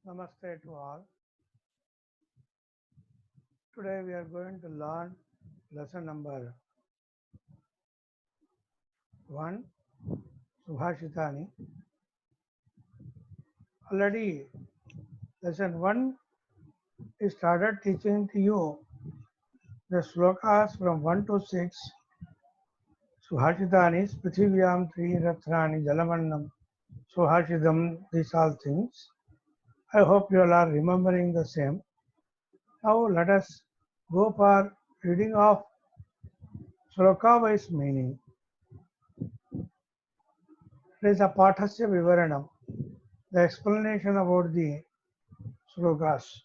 Namaste to all. Today we are going to learn lesson number 1, Subhashitani. Already lesson 1 we started teaching to you the slokas from 1 to 6. Subhashitani, Prithivyam Tri Rathrani Jalamannam Subhashidam, these all things. I hope you all are remembering the same. Now let us go for reading of sloka wise meaning. It is a Pathasya Vivaranam, the explanation about the slokas.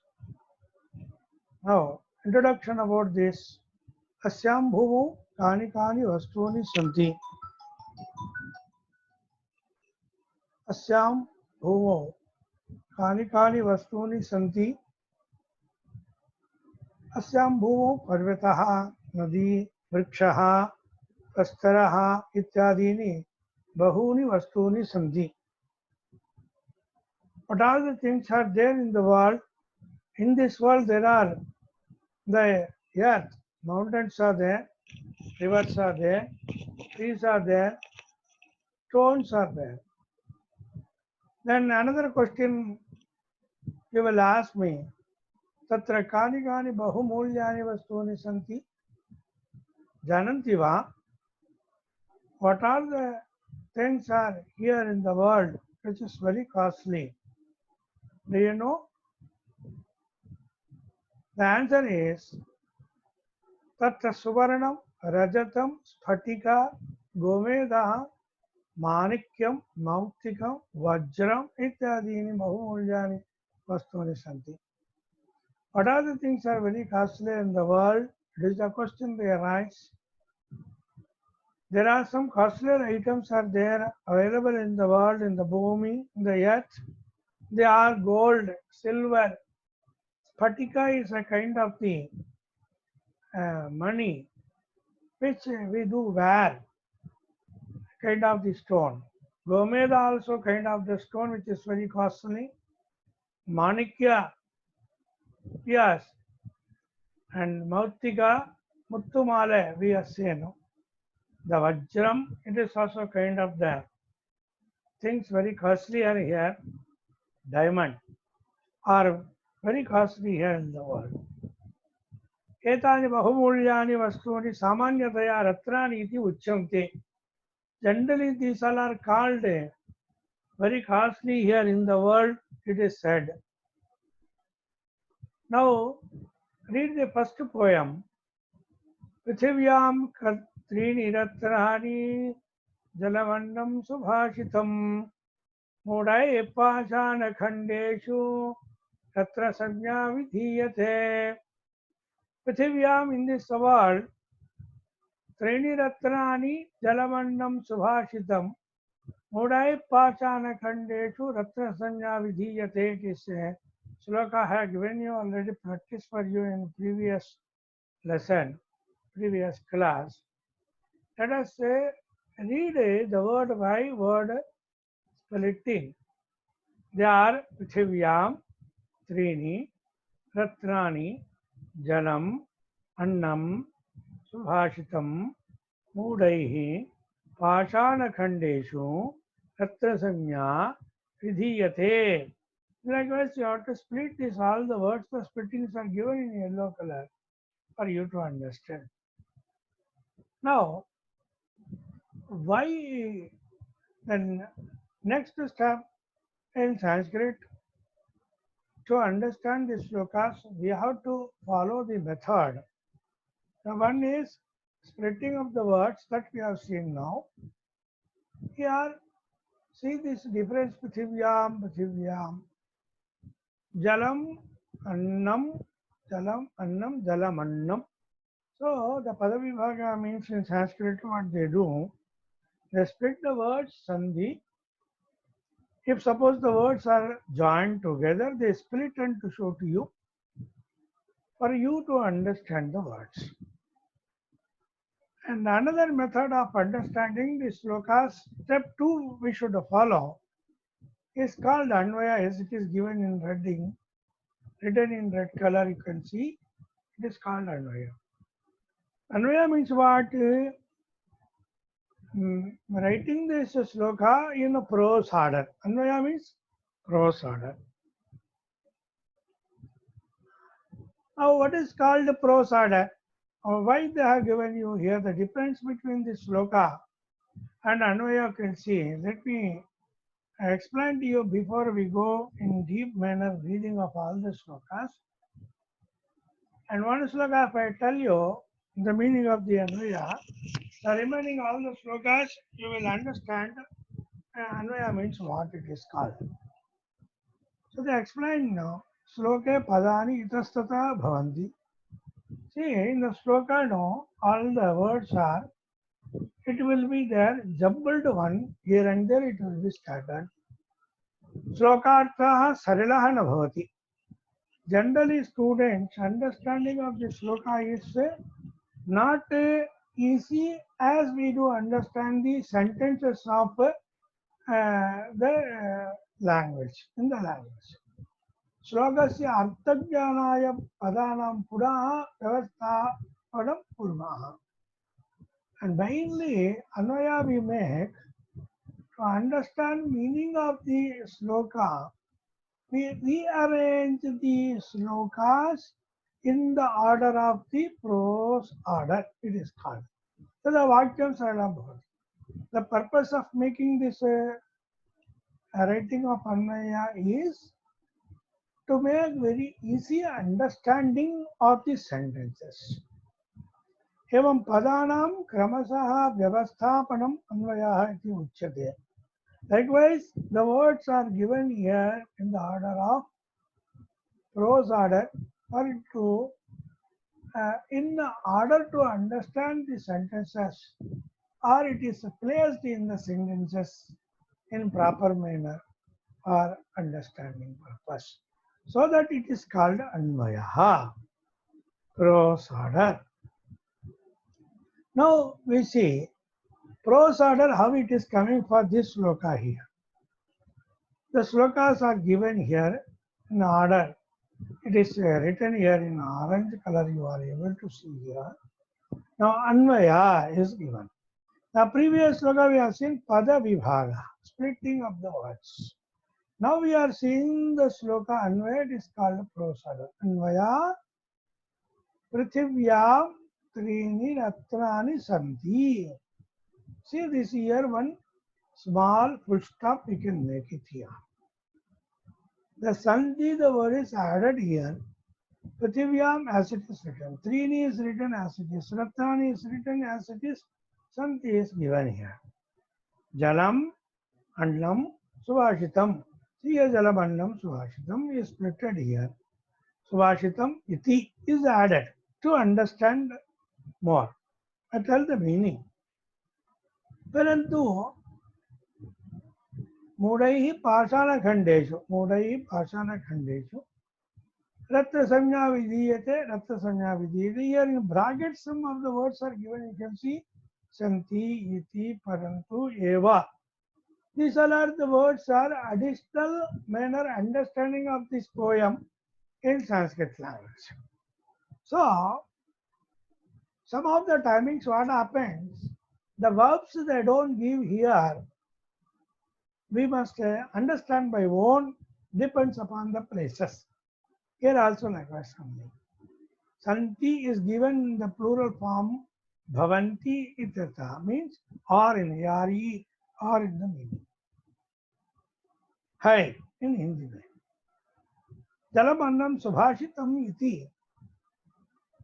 Now, introduction about this. Asyam bhuvu kani kani vastuni santi. Asyam bhuvu kani kani vastuni santi. Asyam bhuvu parvataha, nadi, vrikshaha, kastaraha ityadini bahuni vastuni santi. What all the things are there in the world? In this world there are the earth, mountains are there, rivers are there, trees are there, stones are there. Then another question you will ask me, Tatra kani kani bahumulyani vastuni santi? Jananti va? What are the things are here in the world which is very costly? Do you know? The answer is Tatra suvarnam, rajatam, sphatika, gomeda, manikyam, mautikam, vajram ityadini bahumulyani vastuni santi. What are the things are very costly in the world? It is the question they arise. There are some costlier items are there available in the world, in the bhumi, in the earth. They are gold, silver. Spatika is a kind of the money which we do wear, kind of the stone. Gomeda also kind of the stone which is very costly. Manikya, yes, and Mautika, Muttumale, we have seen. The Vajram, it is also kind of the things very costly are here. Diamond are very costly here in the world. Etani bahumulyani vastuni samanyataya ratrani iti uchyante. Generally these all are called very costly here in the world, it is said. Now read the first poem. Prithivyam trini ratrani jalavannam subhashitam mudai pashana khandeshu tatra sanya vidhiyate. Prithivyam, in this world, Treni Ratrani Jalamannam Subhashitam Mudai Pachana Khandeshu Ratra Sanya Vidhiyate. It is a sloka I have given you already practice for you in previous lesson, previous class. Let us read the word by word splitting. They are Prithivyam, Trini, Ratrani, Jalam, Annam, Subhashitam, Mudaihi, Pashanakhandeshu, Ratrasanya, Vidhiyate. Likewise, you have to split this, all the words, the splittings are given in yellow color for you to understand. Now, why then next step in Sanskrit, to understand this slokas, we have to follow the method. The one is splitting of the words that we have seen now. Here, see this difference, Prithivyam, Prithivyam. Jalam, Annam, Jalam, Annam, Jalam, Annam. So, the Padavibhaga means in Sanskrit what they do, they split the words Sandhi. If suppose the words are joined together, they split and to show to you for you to understand the words. And another method of understanding the slokas, step 2 we should follow. is called Anvaya as it is given in written in red color. You can see it is called Anvaya. Anvaya means what? Writing this sloka in a prose order. Anvaya means prose order. Now, what is called prose order? Why they have given you here the difference between the sloka and Anvaya you can see. Let me explain to you before we go in deep manner reading of all the slokas. And one sloka, if I tell you the meaning of the Anvaya, the remaining all the slokas you will understand Anvaya means what it is called. So they explain now. Sloke padani itastata bhavanti. See, in the sloka now, all the words are, it will be there, jumbled one, here and there it will be scattered. Slokarthaha sarilaha na bhavati. Generally, students' understanding of the sloka is not easy as we do understand the sentences of the language, in the language. श्लोकस्य अर्थज्ञानाय पदानां पुनः व्यवस्थापनं कुर्मः. And mainly, Anvaya we make to understand meaning of the sloka. We rearrange the slokas in the order of the prose order. It is called. So the Vakyam Saranabhavati. The purpose of making this writing of Anvaya is to make very easy understanding of the sentences. एवं पदानां क्रमशः व्यवस्थापनम् अन्वयः इति उच्यते. Likewise, the words are given here in the order of prose order for it to in order to understand the sentences, or it is placed in the sentences in proper manner for understanding purpose. So that it is called Anvayaha, prose order. Now we see prose order how it is coming for this sloka here. The slokas are given here in order. It is written here in orange color, you are able to see here. Now Anvaya is given. The previous sloka we have seen Pada Vibhaga, splitting of the words. Now we are seeing the sloka Anvaya, it is called prose order. Anvaya Prithivya Trini Ratrani Santi. See this here one small full stop we can make it here. The Santi, the word is added here. Prithiviyam as it is written. Trini is written as it is. Ratnani is written as it is. Santi is given here. Jalam, Andlam, Subhashitam. See here Jalam, Andlam, Subhashitam is splitted here. Subhashitam, Iti is added to understand more. I tell the meaning. Parantu मूढ़ैः पाषाणखण्डेषु रत्नसंज्ञा विधीयते. Here in brackets some of the words are given. You can see santi, iti, parantu, eva. These all are the words are additional manner understanding of this poem in Sanskrit language. So some of the timings what happens, the verbs they don't give here, we must understand by own, depends upon the places. Here also likewise something. Santi is given in the plural form bhavanti ityartha, means or in yari or in the meaning. Hai in Hindi. Jalam annam subhashitam iti.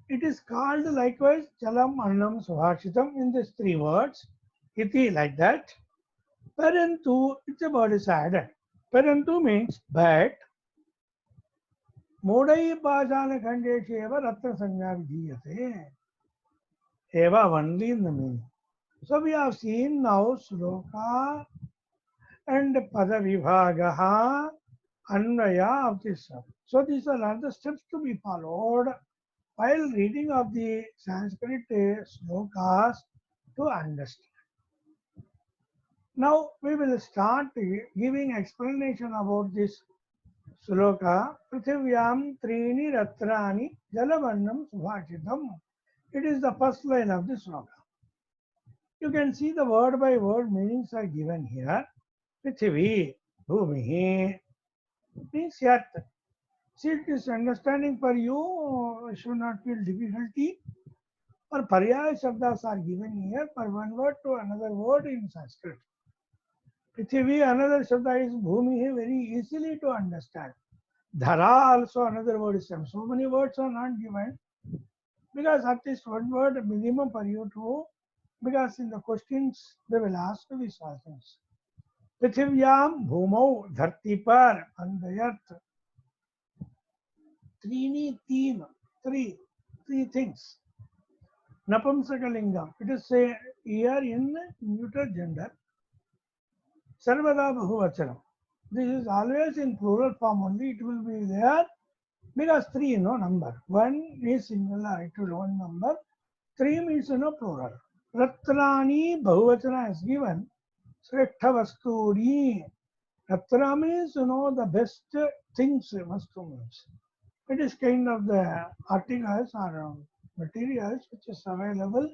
It is called likewise jalam annam subhashitam in these three words. Iti like that. Parantu, it's a word is added. Parantu means but. Modai pajana khandeshu eva ratna sanya vidhiyate. Eva only in the meaning. So we have seen now sloka and pada vibhagaha anvaya of this. So these are the steps to be followed while reading of the Sanskrit slokas to understand. Now we will start giving explanation about this sloka. Prithvivyam Trini Ratrani Jalavannam Subhashitam. It is the first line of the sloka. You can see the word by word meanings are given here. Prithvi, Bhumi, means earth. See, it is understanding for you, should not feel difficulty. Or paryaya shabdas are given here for one word to another word in Sanskrit. Prithvi, another shabda is Bhumi, very easily to understand. Dhara also another word is same. So many words are not given because at least one word minimum for you to, because in the questions they will ask these all things. Prithvivyam bhumau dharti par, on the earth. Trini teen, three things. Napumsakalingam. It is say here in neuter gender. Sarvada bahuvachanam. This is always in plural form only. It will be there because three number. One is singular, it will one number. Three means plural. Ratrani bahuvachana is given. Srettha vasturi. Ratra means the best things vastu means. It is kind of the articles or materials which is available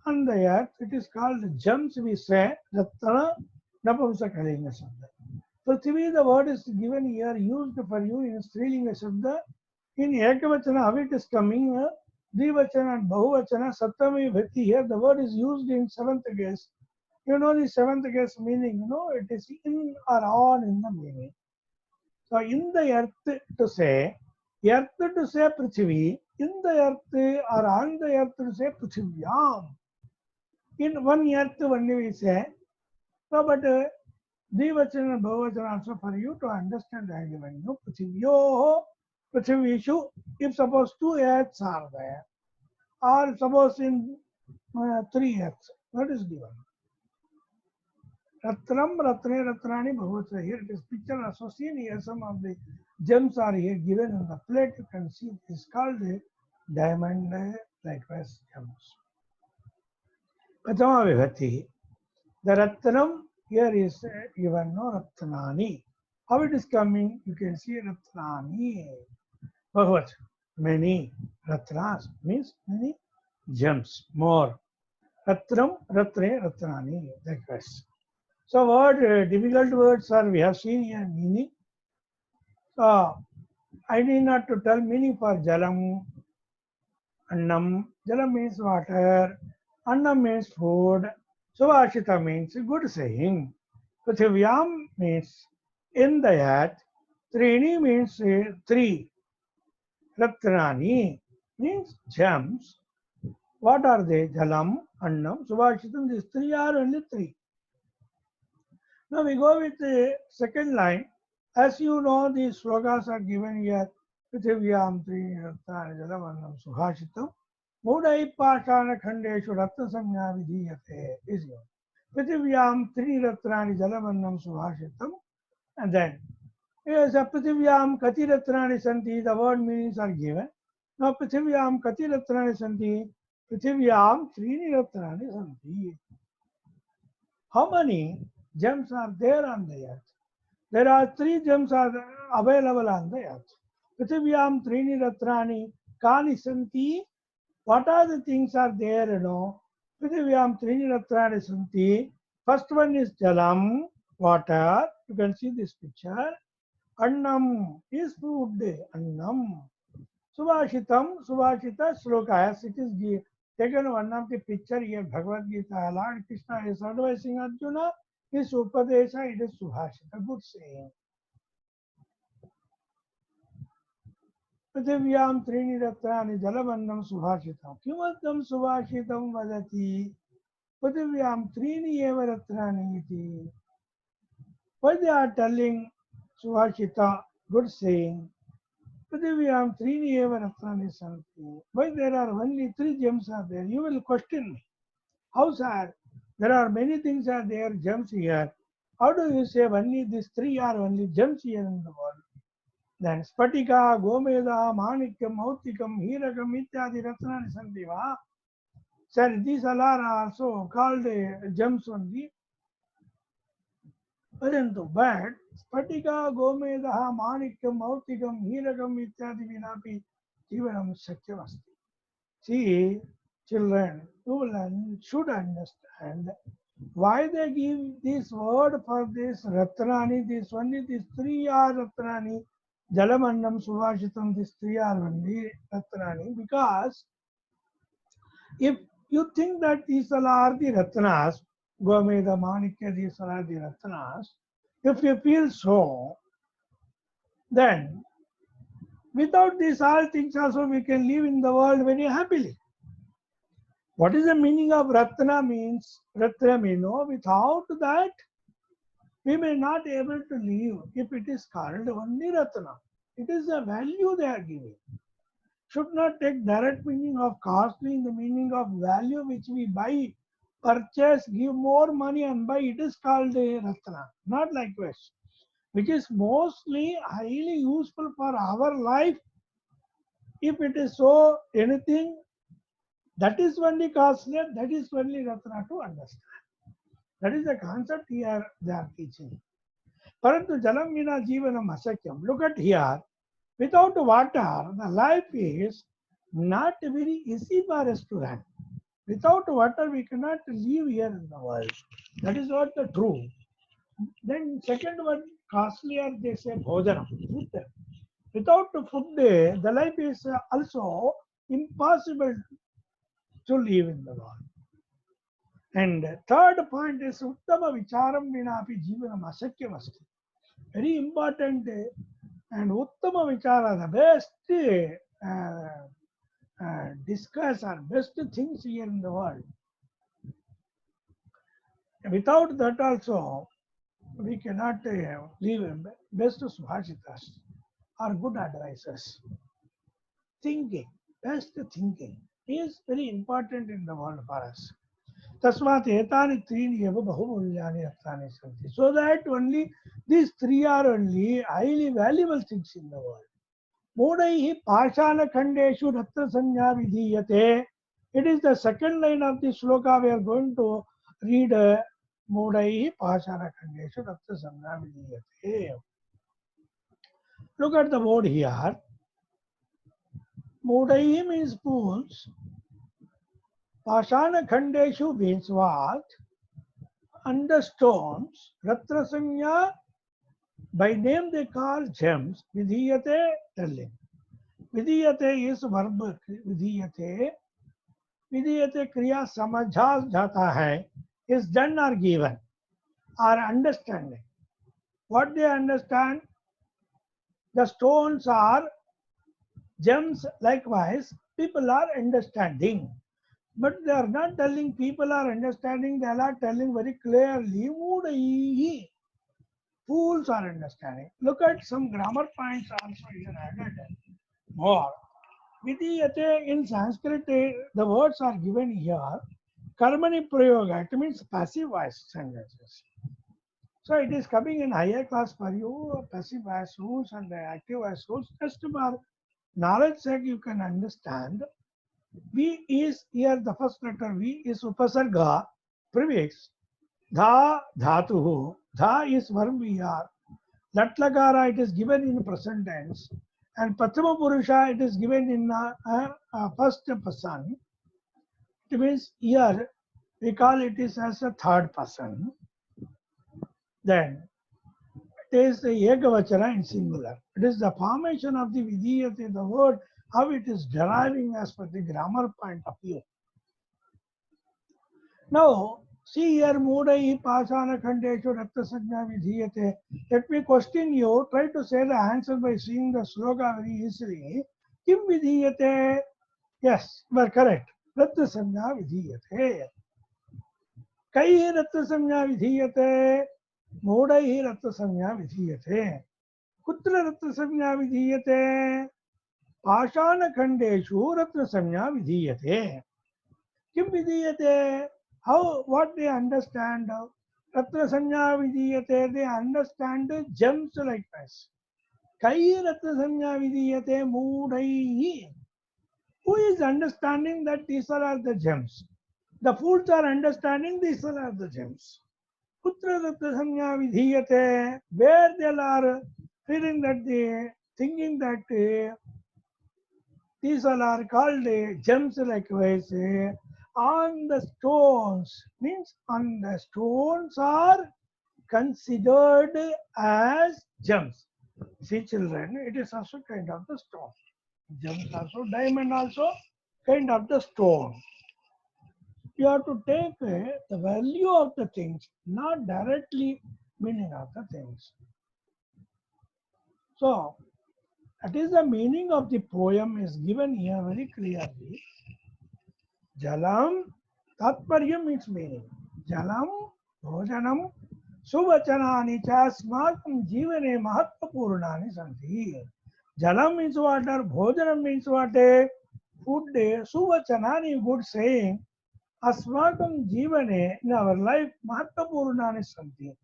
on the earth. It is called gems, we say. Ratna Napumsakalinga Shabda. Prithvi, the word is given here, used for you in Strilinga Shabda. In Ekavachana, how it is coming, Dvivachana and Bahuvachana, Saptami Bhakti, here the word is used in seventh case. You know the seventh case meaning, it is in or on in the meaning. So in the earth to say Prithvi, in the earth or on the earth to say Prithvyam. In one earth only we say. So but Dvivachana and Bahuvachana also for you to understand I given you. Prithivyoho, Prithvishu, if suppose two earths are there, or suppose in three earths, that is given. Ratram, Ratne, Ratrani, Bahuvachana. Here it is picture associated here. Some of the gems are here given on the plate. You can see it is called a diamond, likewise gems. Pratama Vibhati. The Ratnam here is given Ratnani. How it is coming? You can see Ratnani. Bahuvach, many. Ratnas means many gems, more. Ratram, Ratre, Ratnani, likewise. So word, difficult words are we have seen here meaning. So I need not to tell meaning for Jalam, Annam. Jalam means water, Annam means food, Subhashita means good saying. Prithvyam means in the earth, Trini means three, Ratnani means gems. What are they? Jalam, Annam, Subhashitam, these three are only three. Now we go with the second line. As you know, these slokas are given here. Prithvivyam Trini Rattani Jalavannam Subhashitam. Mudai Pashana Khandeshu Ratta Samya Vidhiyate is here. Prithvivyam Trini Rattani Jalavannam Subhashitam. And then, yes, Prithvivyam Kati Ratrani Santi, the word meanings are given. Now Prithvivyam Kati Ratrani Santi, Prithvivyam Trini Ratrani Santi. How many gems are there on the earth? There are three gems are available on the earth. Prithvivyam Trini Ratrani Kani Santi. What are the things are there, Prithvivyam Trini Ratrani Santi. First one is Jalam, water. You can see this picture. Annam is food. Annam. Subhashitam, Subhashita Sloka. As it is taken one of the picture here, Bhagavad Gita. Lord Krishna is advising Arjuna. His Upadesha, it is Subhashita. Good saying. Prithvivyam Trini Ratrani Jalavannam Subhashitam. Kimatam Subhashitam Vadati. Prithvivyam Trini Eva Ratrani iti. Why they are telling Subhashita, good saying? Prithvivyam Trini Eva Ratrani Santi. Why there are only three gems are there? You will question me. How sad? There are many things are there, gems here. How do you say only these three are only gems here in the world? Then Spatika, Gomeda, Manikyam, Mautikam, Hirakam, Ityadi Ratnani Santiva. Sir, these all are also called gems only. but Spatika, Gomedaha, Manikam, Mautikam, Hirakam, Ityadi Vinapi, Jivanam Sakyavasti. See, children, should understand why they give this word for this Ratnani, this only these three are Ratnani, Jalamannam, Subhashitam, these three are only Ratnani, because if you think that these all are the Ratnas, Gomeda, Manikya, these all are the Ratnas, if you feel so, then without these all things also we can live in the world very happily. What is the meaning of Ratna means? Ratna means, no, without that we may not able to live if it is called only Ratna. It is a value they are giving. Should not take direct meaning of costly in the meaning of value which we buy, purchase, give more money and buy. It is called a Ratna. Not likewise. Which is mostly highly useful for our life. If it is so anything, that is only costly, that is only Ratna to understand. That is the concept here they are teaching. Parantu jalam vina jivanam asakyam. Look at here. Without water, the life is not very easy for us to run. Without water, we cannot live here in the world. That is what the true. Then second one, costlier they say bhojanam, food. Without food, the life is also impossible to live in the world. And third point is uttama vicharam vinapi jivanam asakyamasti. Very important and uttama vichara, the best discuss or best things here in the world. Without that also, we cannot live. Best subhashitas are good advices. Thinking, best thinking is very important in the world for us. Tasmat etani trini eva bahumulyani arthani santi. So that only these three are only highly valuable things in the world. Modaihi pashana khandeshu ratna sanya vidhiyate. It is the second line of the sloka we are going to read. Modaihi pashana khandeshu ratna sanya vidhiyate. Look at the word here. Modaihi means pools. Pashana khandeshu means what? Under stones, Ratna Sanya, by name they call gems, Vidhiyate telling. Vidhiyate is verb Vidhiyate. Vidhiyate Kriya Samajha Jata hai is done or given or understanding. What they understand? The stones are gems, likewise, people are understanding. But they are not telling people are understanding, they are telling very clearly, Mudaihi. Fools are understanding. Look at some grammar points also here added more. Vidiyate in Sanskrit, the words are given here. Karmani prayoga, it means passive voice sentences. So it is coming in higher class for you, passive voice rules and active voice rules. Just for knowledge sake, you can understand. V is here, the first letter V is upasarga, prefix. Dha, dhatuhu. Dha is verb VR. Latlakara, it is given in present tense. And Prathama Purusha, it is given in first person. It means here, we call it is as a third person. Then, it is the Ekavachana in singular. It is the formation of the Vidiyate, the word, how it is deriving as per the grammar point of view. Now, see here, Mudai Pasana Khandeshu Rakta Sajna Vidhiyate. Let me question you. Try to say the answer by seeing the sloka very easily. Kim Vidhiyate? Yes, you are correct. Rakta Sajna Vidhiyate. Kai Rakta Sajna Vidhiyate? Mudai Rakta Sajna Vidhiyate. Kutra Rakta Sajna Vidhiyate? Pasana Khandeshu Rakta Sajna Vidhiyate. Kim Vidhiyate? How, what they understand? Ratna Sanya Vidhiyate, they understand gems like this. Kai Ratna Sanya Vidhiyate Mudaihi. Who is understanding that these are the gems? The fools are understanding these are the gems. Putra Datta Samya Vidhiyate, where they are feeling that thinking that these all are called gems likewise. On the stones, means on the stones are considered as gems. See children, it is also kind of the stone. Gems also, diamond also kind of the stone. You have to take the value of the things, not directly meaning of the things. So that is the meaning of the poem is given here very clearly. Jalam, Tatparyam means meaning. Jalam, Bhojanam, Suvachanani cha smakam jivane mahatmapurnani santi. Jalam means water, Bhojanam means water, food, Suvachanani, good saying, Asmakam jivane, in our life, mahatmapurnani santi.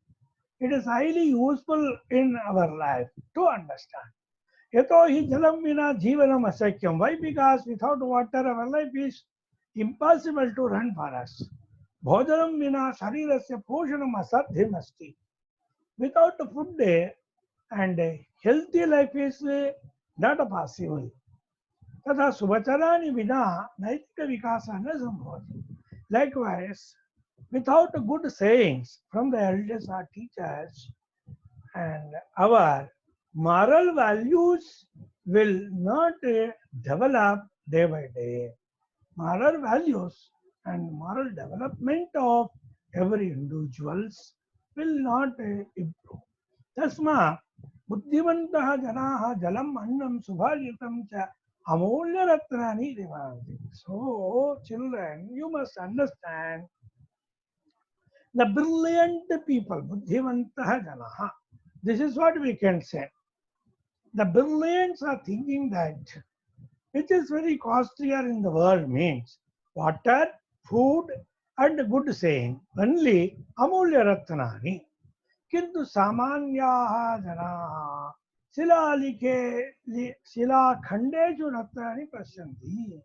It is highly useful in our life to understand. Yato hi jalam vina jivanam asakyam. Why? Because without water our life is impossible to run for us. Bhojanam vina sharirasya poshanam asadhyam asti. Without food and healthy life is not possible. तथा सुवचनानि विना नैतिक विकासः न संभवति. Likewise, without good sayings from the elders or teachers, and our moral values will not develop day by day. Moral values and moral development of every individuals will not improve. Tasma buddhivantah janaha jalam annam subhajitam cha amolya ratnani devanti. So children, you must understand the brilliant people, buddhivantah janaha. This is what we can say. The brilliants are thinking that which is very costlier in the world means water, food, and good saying. Only amulya ratnani. Kintu samanyaha janaha sila khandeju ratnani pasyanti.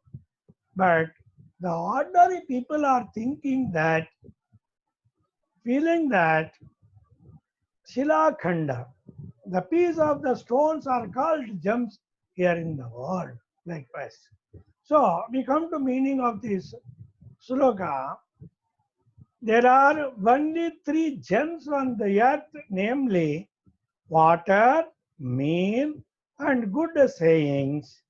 But the ordinary people are thinking that, feeling that Shila Khanda, the piece of the stones are called gems here in the world, likewise. So we come to meaning of this sloka. There are only 3 gems on the earth, namely water, meal, and good sayings.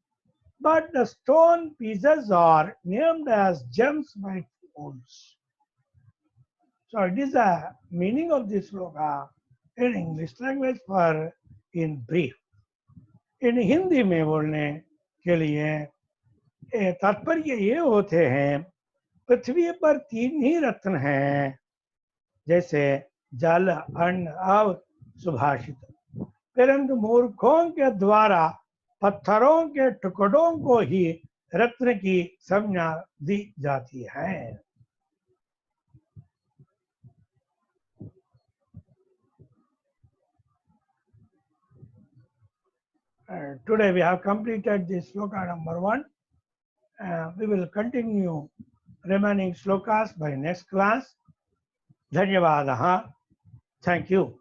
But the stone pieces are named as gems by fools. So it is the meaning of this sloka in English language for in brief. इन हिंदी में बोलने के लिए तात्पर्य ये होते हैं, पृथ्वी पर 3 ही रत्न हैं, जैसे जल, अन्न और सुभाषित, परंतु मूर्खों के द्वारा पत्थरों के टुकड़ों को ही रत्न की संज्ञा दी जाती है. Today we have completed this sloka number 1. We will continue remaining slokas by next class. Dhanyavadaha. Thank you.